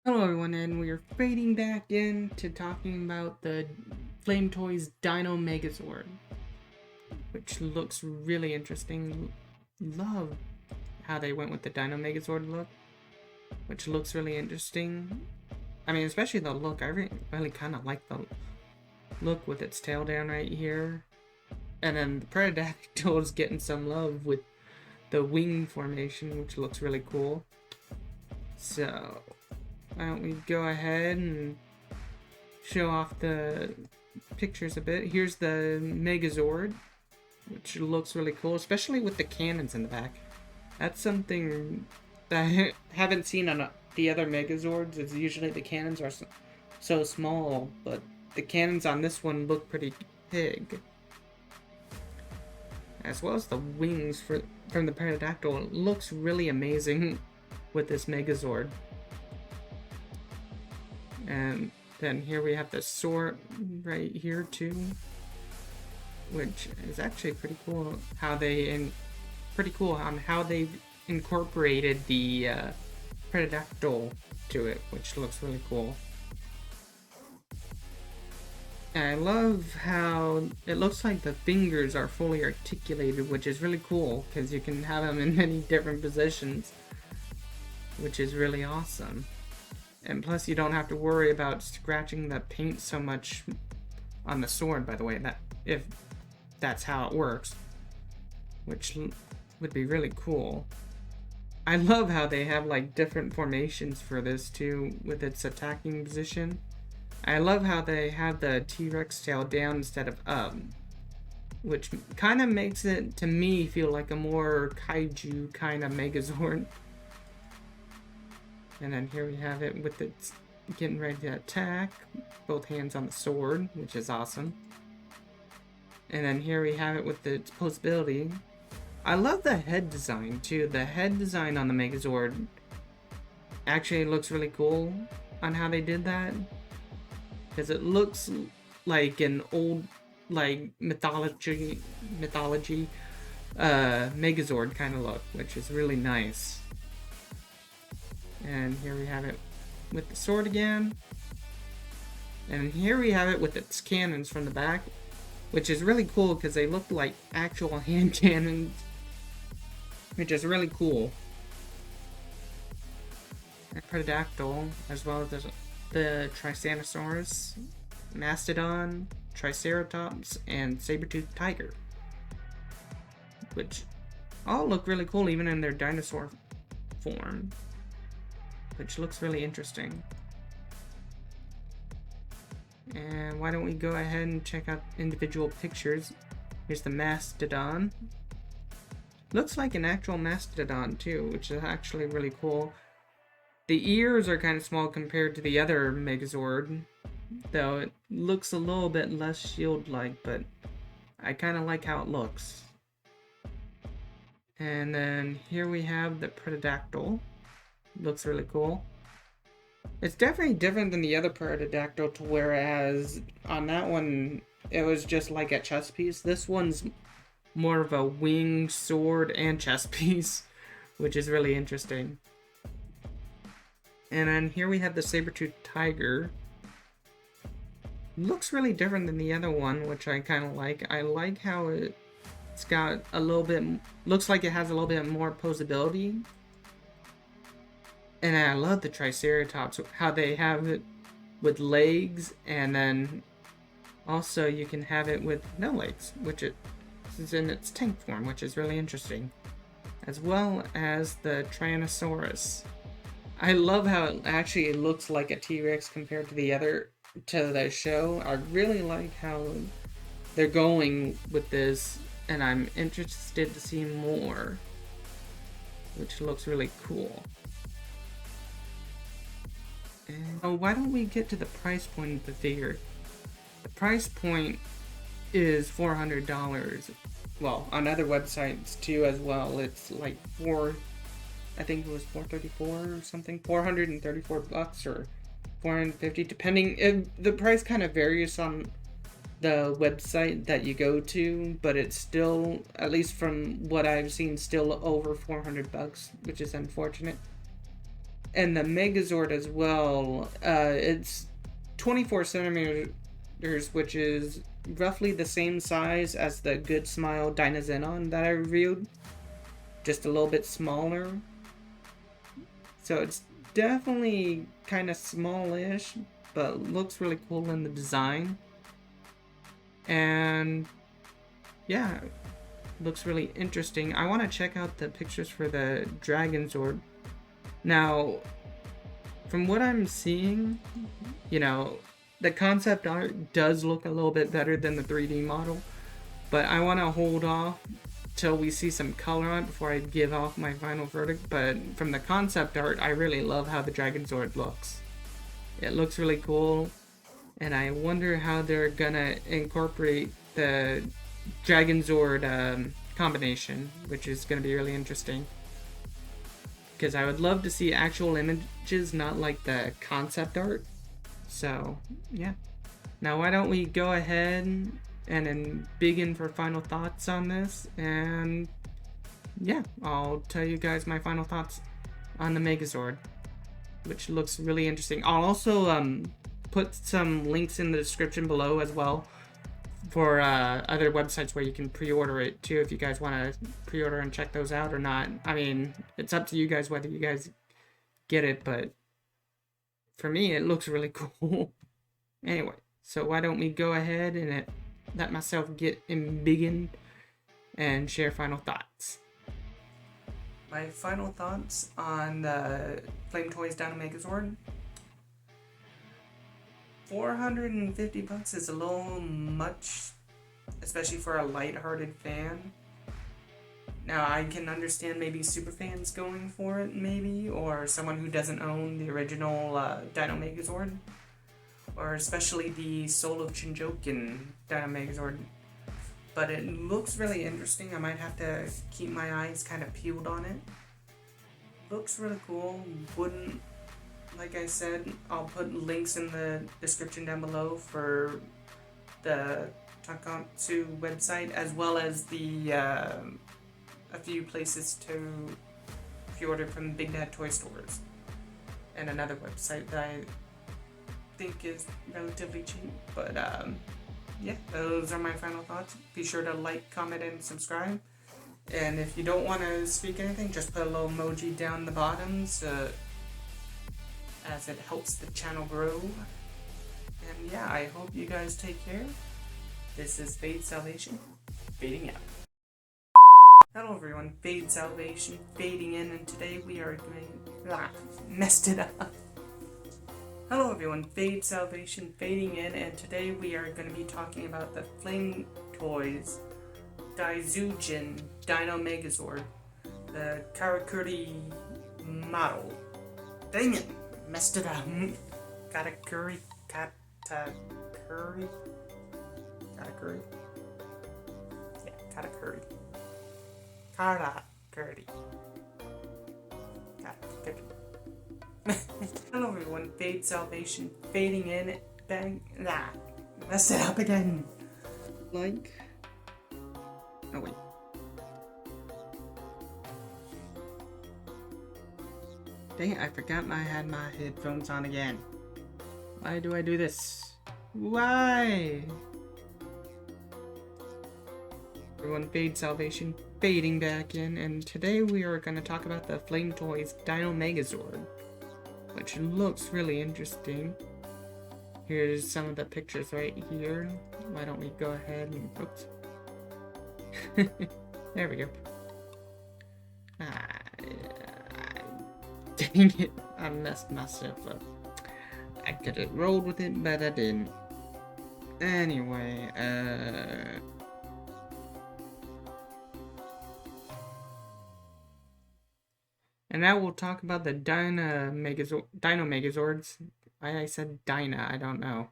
Hello everyone, and we are fading back into talking about the Flame Toys Dino Megazord, which looks really interesting. Love how they went with the Dino Megazord look, which looks really interesting. I mean, especially the look. I really kind of like the look with its tail down right here. And then the Pterodactyl is getting some love with the wing formation, which looks really cool. So, why don't we go ahead and show off the pictures a bit. Here's the Megazord, which looks really cool, especially with the cannons in the back. That's something that I haven't seen on the other Megazords. Is usually the cannons are so small, but the cannons on this one look pretty big. As well as the wings from the Pterodactyl. It looks really amazing with this Megazord. And then here we have the sword right here too, which is actually pretty cool how they they've incorporated the Pterodactyl to it, which looks really cool. And I love how it looks like the fingers are fully articulated, which is really cool because you can have them in many different positions, which is really awesome. And plus, you don't have to worry about scratching the paint so much on the sword, by the way, if that's how it works, which would be really cool. I love how they have like different formations for this too, with its attacking position. I love how they have the T-Rex tail down instead of up, which kind of makes it, to me, feel like a more kaiju kind of Megazord. And then here we have it with its getting ready to attack, both hands on the sword, which is awesome. And then here we have it with its posability. I love the head design too. The head design on the Megazord actually looks really cool on how they did that, because it looks like an old mythology Megazord kind of look, which is really nice. And here we have it with the sword again. And here we have it with its cannons from the back, which is really cool because they look like actual hand cannons, which is really cool. And Pterodactyl, as well as the Triceratops, Mastodon, Triceratops, and Saber-toothed Tiger, which all look really cool even in their dinosaur form, which looks really interesting. And why don't we go ahead and check out individual pictures. Here's the Mastodon. Looks like an actual Mastodon too, which is actually really cool. The ears are kind of small compared to the other Megazord, though it looks a little bit less shield-like, but I kind of like how it looks. And then here we have the Pterodactyl. Looks really cool. It's definitely different than the other Pterodactyl, to whereas on that one it was just like a chest piece. This one's more of a wing, sword, and chest piece, which is really interesting. And then here we have the Saber-toothed Tiger. Looks really different than the other one, which I kind of like. I like how it's got a little bit, looks like it has a little bit more posability. And I love the Triceratops, how they have it with legs, and then also you can have it with no legs, which is in its tank form, which is really interesting. As well as the Tyrannosaurus. I love how it actually looks like a T-Rex compared to the show. I really like how they're going with this, and I'm interested to see more, which looks really cool. And why don't we get to the price point of the figure? The price point is $400. Well, on other websites too as well. It's like I think it was $434 or something. $434 or $450, depending. The price kind of varies on the website that you go to, but it's still, at least from what I've seen, still over $400, which is unfortunate. And the Megazord as well, it's 24 centimeters, which is roughly the same size as the Good Smile Dynazenon that I reviewed, just a little bit smaller. So it's definitely kind of smallish, but looks really cool in the design. And yeah, looks really interesting. I want to check out the pictures for the Dragonzord. Now, from what I'm seeing, you know, the concept art does look a little bit better than the 3D model, but I want to hold off till we see some color on it before I give off my final verdict. But from the concept art, I really love how the Dragonzord looks. It looks really cool, and I wonder how they're gonna incorporate the Dragonzord combination, which is gonna be really interesting. Because I would love to see actual images, not like the concept art. So, yeah. Now, why don't we go ahead and then begin for final thoughts on this? And, yeah, I'll tell you guys my final thoughts on the Megazord, which looks really interesting. I'll also put some links in the description below as well for other websites where you can pre-order it too, if you guys want to pre-order and check those out or not. I mean, it's up to you guys whether you guys get it, but for me it looks really cool. Anyway, so why don't we go ahead and let myself get embiggened and share final thoughts. My final thoughts on the Flame Toys Dino Megazord. $450 is a little much, especially for a light-hearted fan. Now, I can understand maybe super fans going for it, maybe, or someone who doesn't own the original Dino Megazord, or especially the Soul of Shinjoken Dino Megazord. But it looks really interesting. I might have to keep my eyes kind of peeled on it. Looks really cool. Wouldn't, like I said, I'll put links in the description down below for the Tonkatsu website, as well as the a few places to pre-order from Big Dad Toy Stores, and another website that I think is relatively cheap. But yeah, those are my final thoughts. Be sure to like, comment, and subscribe. And if you don't want to speak anything, just put a little emoji down the bottom, so as it helps the channel grow. And yeah, I hope you guys take care. This is Fade Salvation, fading out. Hello everyone, Fade Salvation, fading in, and today we are going... messed it up. Hello everyone, Fade Salvation, fading in, and today we are going to be talking about the Flame Toys Daizujin Dino Megazord, the Kuri model. Dang it! Messed it up. Katakuri. Yeah, Katakuri. Hello everyone, Fade Salvation, fading in, bang, messed it up again. Like, oh wait. Dang it, I forgot I had my headphones on again. Why do I do this? Why? Everyone, Fade Salvation, fading back in, and today we are going to talk about the Flame Toys Dino Megazord, which looks really interesting. Here's some of the pictures right here. Why don't we go ahead and... oops. There we go. Dang it, I messed myself up. I could have rolled with it, but I didn't. Anyway, and now we'll talk about the Dino Megazords. Why I said Dyna, I don't know.